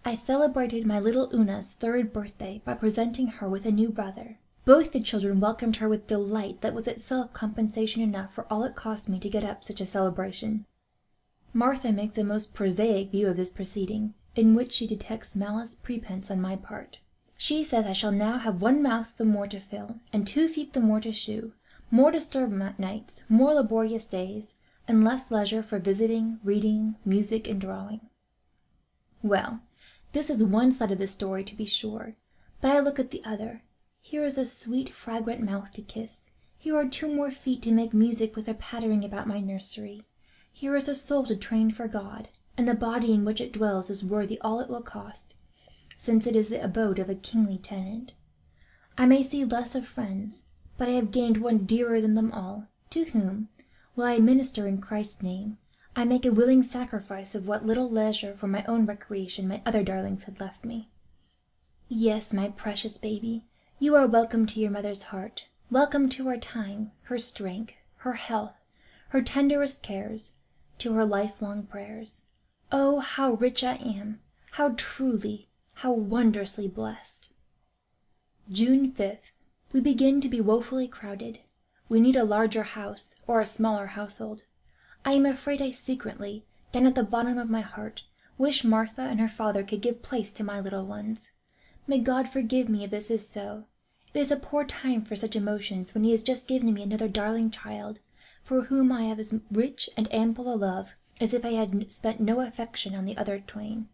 I celebrated my little Una's 3rd birthday by presenting her with a new brother. Both the children welcomed her with delight that was itself compensation enough for all it cost me to get up such a celebration. Martha makes a most prosaic view of this proceeding, in which she detects malice prepense on my part. She says I shall now have 1 mouth the more to fill, and 2 feet the more to shoe, more disturbed nights, more laborious days, and less leisure for visiting, reading, music, and drawing. Well, this is one side of the story, to be sure, but I look at the other. Here is a sweet, fragrant mouth to kiss. Here are 2 more feet to make music with their pattering about my nursery. Here is a soul to train for God, and the body in which it dwells is worthy all it will cost, since it is the abode of a kingly tenant. I may see less of friends, but I have gained one dearer than them all, to whom, while I minister in Christ's name, I make a willing sacrifice of what little leisure for my own recreation my other darlings had left me. Yes, my precious baby, you are welcome to your mother's heart, welcome to her time, her strength, her health, her tenderest cares, to her lifelong prayers. Oh, how rich I am, how truly, how wondrously blessed. June 5th. We begin to be woefully crowded. We need a larger house, or a smaller household. I am afraid I secretly, down at the bottom of my heart, wish Martha and her father could give place to my little ones. May God forgive me if this is so. It is a poor time for such emotions when he has just given me another darling child, for whom I have as rich and ample a love as if I had spent no affection on the other twain.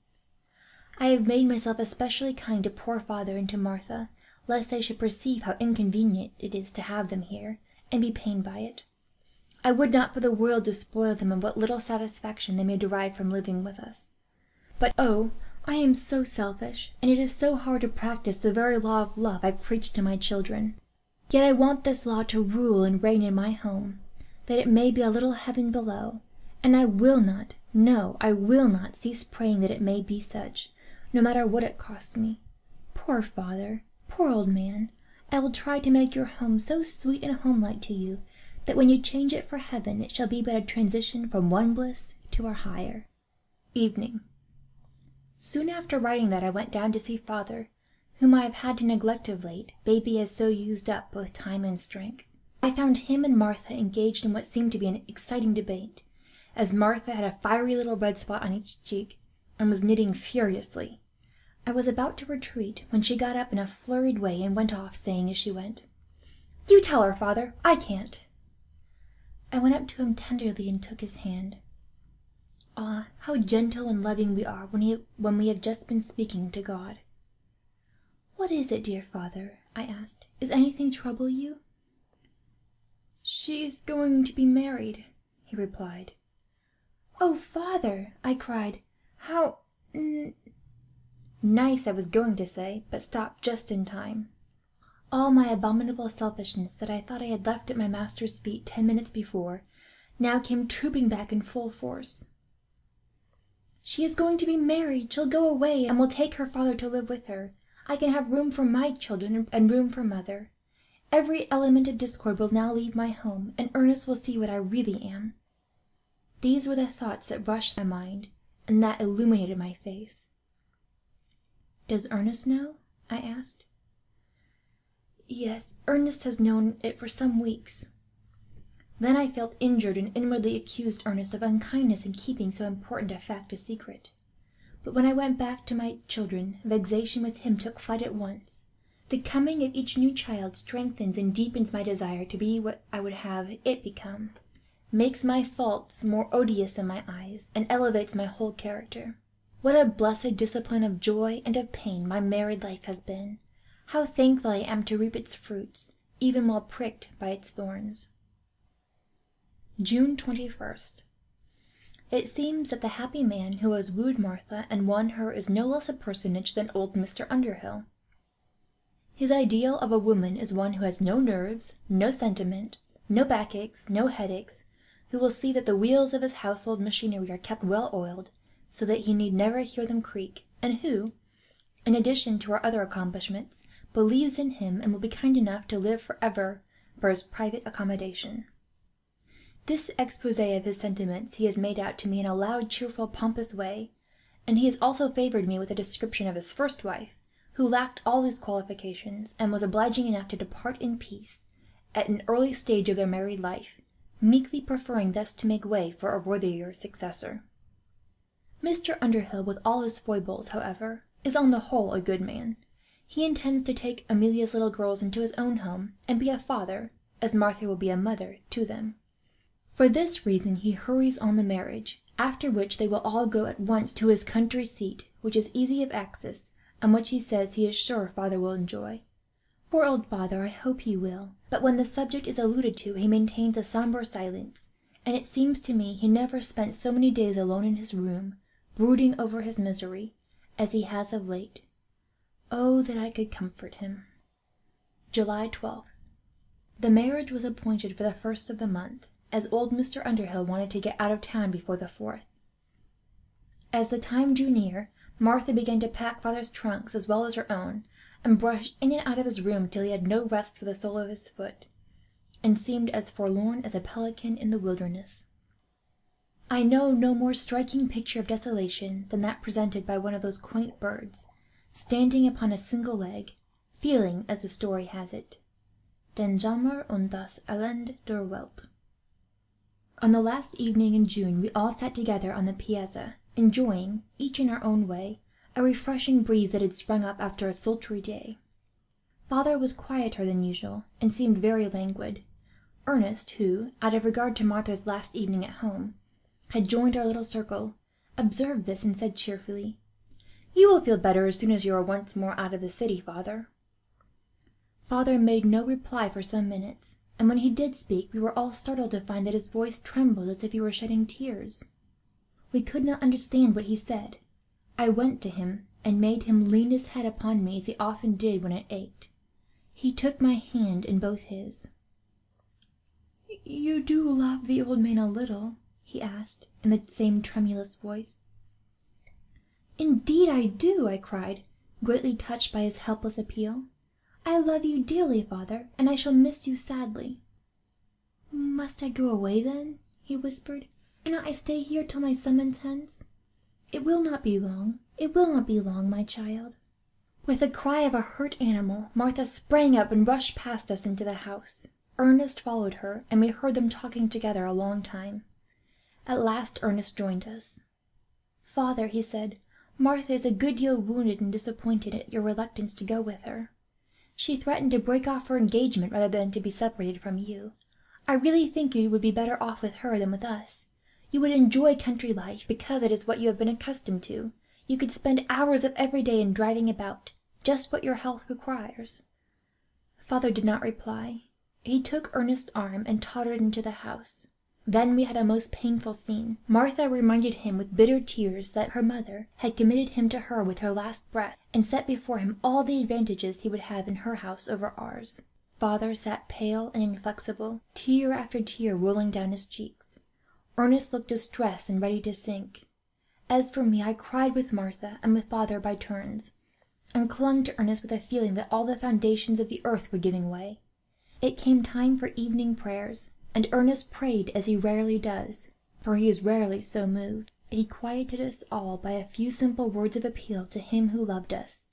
I have made myself especially kind to poor father and to Martha, lest they should perceive how inconvenient it is to have them here, and be pained by it. I would not for the world despoil them of what little satisfaction they may derive from living with us. But oh, I am so selfish, and it is so hard to practice the very law of love I preach to my children. Yet I want this law to rule and reign in my home, that it may be a little heaven below, and I will not, no, I will not cease praying that it may be such, no matter what it costs me. Poor father, poor old man, I will try to make your home so sweet and homelike to you, that when you change it for heaven it shall be but a transition from one bliss to a higher. Evening. Soon after writing that I went down to see father, whom I have had to neglect of late, baby has so used up both time and strength. I found him and Martha engaged in what seemed to be an exciting debate, as Martha had a fiery little red spot on each cheek, and was knitting furiously. I was about to retreat, when she got up in a flurried way and went off, saying as she went, "You tell her, father, I can't." I went up to him tenderly and took his hand. Ah, how gentle and loving we are when we have just been speaking to God. "What is it, dear father?" I asked. "Is anything trouble you?" "She is going to be married," he replied. "Oh, father!" I cried. "How nice, I was going to say, but stopped just in time. All my abominable selfishness that I thought I had left at my master's feet 10 minutes before, now came trooping back in full force. "She is going to be married. She'll go away, and will take her father to live with her. I can have room for my children, and room for mother. Every element of discord will now leave my home, and Ernest will see what I really am." These were the thoughts that rushed my mind, and that illuminated my face. "Does Ernest know?" I asked. "Yes, Ernest has known it for some weeks." Then I felt injured and inwardly accused Ernest of unkindness in keeping so important a fact a secret. But when I went back to my children, vexation with him took flight at once. The coming of each new child strengthens and deepens my desire to be what I would have it become, makes my faults more odious in my eyes, and elevates my whole character. What a blessed discipline of joy and of pain my married life has been! How thankful I am to reap its fruits, even while pricked by its thorns. June 21st. It seems that the happy man who has wooed Martha and won her is no less a personage than old Mr. Underhill. His ideal of a woman is one who has no nerves, no sentiment, no backaches, no headaches, who will see that the wheels of his household machinery are kept well oiled, so that he need never hear them creak, and who, in addition to her other accomplishments, believes in him and will be kind enough to live forever for his private accommodation. This exposé of his sentiments he has made out to me in a loud, cheerful, pompous way, and he has also favoured me with a description of his first wife, who lacked all these qualifications, and was obliging enough to depart in peace, at an early stage of their married life, meekly preferring thus to make way for a worthier successor. Mr. Underhill, with all his foibles, however, is on the whole a good man. He intends to take Amelia's little girls into his own home, and be a father, as Martha will be a mother, to them. For this reason he hurries on the marriage, after which they will all go at once to his country seat, which is easy of access, and which he says he is sure father will enjoy. Poor old father, I hope he will, but when the subject is alluded to he maintains a sombre silence, and it seems to me he never spent so many days alone in his room, brooding over his misery, as he has of late. Oh, that I could comfort him. July 12th. The marriage was appointed for the 1st of the month, as old Mr. Underhill wanted to get out of town before the 4th. As the time drew near, Martha began to pack father's trunks as well as her own, and brush in and out of his room till he had no rest for the sole of his foot, and seemed as forlorn as a pelican in the wilderness. I know no more striking picture of desolation than that presented by one of those quaint birds, standing upon a single leg, feeling, as the story has it, "Den Jammer und das Elend der Welt." On the last evening in June we all sat together on the piazza, enjoying, each in our own way, a refreshing breeze that had sprung up after a sultry day. Father was quieter than usual, and seemed very languid. Ernest, who, out of regard to Martha's last evening at home, had joined our little circle, observed this and said cheerfully, "You will feel better as soon as you are once more out of the city, father." Father made no reply for some minutes, and when he did speak we were all startled to find that his voice trembled as if he were shedding tears. We could not understand what he said. I went to him, and made him lean his head upon me as he often did when it ached. He took my hand in both his. "You do love the old man a little?" he asked, in the same tremulous voice. "Indeed I do," I cried, greatly touched by his helpless appeal. "I love you dearly, father, and I shall miss you sadly." "Must I go away, then?" he whispered. "Cannot I stay here till my summons hence?" "It will not be long, it will not be long, my child." With the cry of a hurt animal, Martha sprang up and rushed past us into the house. Ernest followed her, and we heard them talking together a long time. At last Ernest joined us. "Father," he said, "Martha is a good deal wounded and disappointed at your reluctance to go with her. She threatened to break off her engagement rather than to be separated from you. I really think you would be better off with her than with us. You would enjoy country life, because it is what you have been accustomed to. You could spend hours of every day in driving about, just what your health requires." Father did not reply. He took Ernest's arm and tottered into the house. Then we had a most painful scene. Martha reminded him with bitter tears that her mother had committed him to her with her last breath, and set before him all the advantages he would have in her house over ours. Father sat pale and inflexible, tear after tear rolling down his cheeks. Ernest looked distressed and ready to sink. As for me, I cried with Martha and with father by turns, and clung to Ernest with a feeling that all the foundations of the earth were giving way. It came time for evening prayers, and Ernest prayed as he rarely does, for he is rarely so moved. He quieted us all by a few simple words of appeal to him who loved us,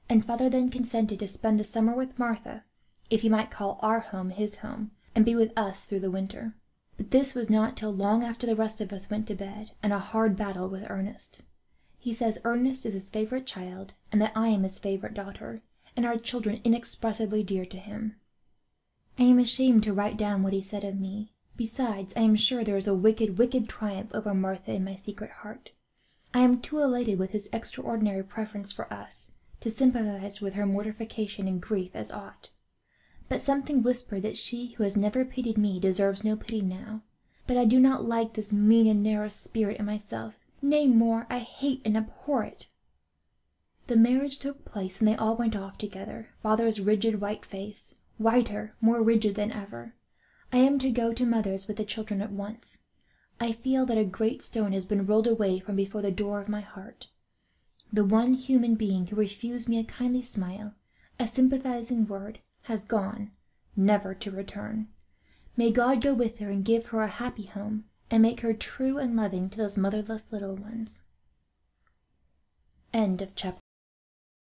and father then consented to spend the summer with Martha, if he might call our home his home, and be with us through the winter. But this was not till long after the rest of us went to bed, and a hard battle with Ernest. He says Ernest is his favourite child, and that I am his favourite daughter, and our children inexpressibly dear to him. I am ashamed to write down what he said of me. Besides, I am sure there is a wicked, wicked triumph over Martha in my secret heart. I am too elated with his extraordinary preference for us to sympathize with her mortification and grief as ought. But something whispered that she who has never pitied me deserves no pity now. But I do not like this mean and narrow spirit in myself. Nay, more, I hate and abhor it. The marriage took place, and they all went off together, father's rigid white face, whiter, more rigid than ever. I am to go to mother's with the children at once. I feel that a great stone has been rolled away from before the door of my heart. The one human being who refused me a kindly smile, a sympathizing word, has gone, never to return. May God go with her and give her a happy home, and make her true and loving to those motherless little ones. Chapter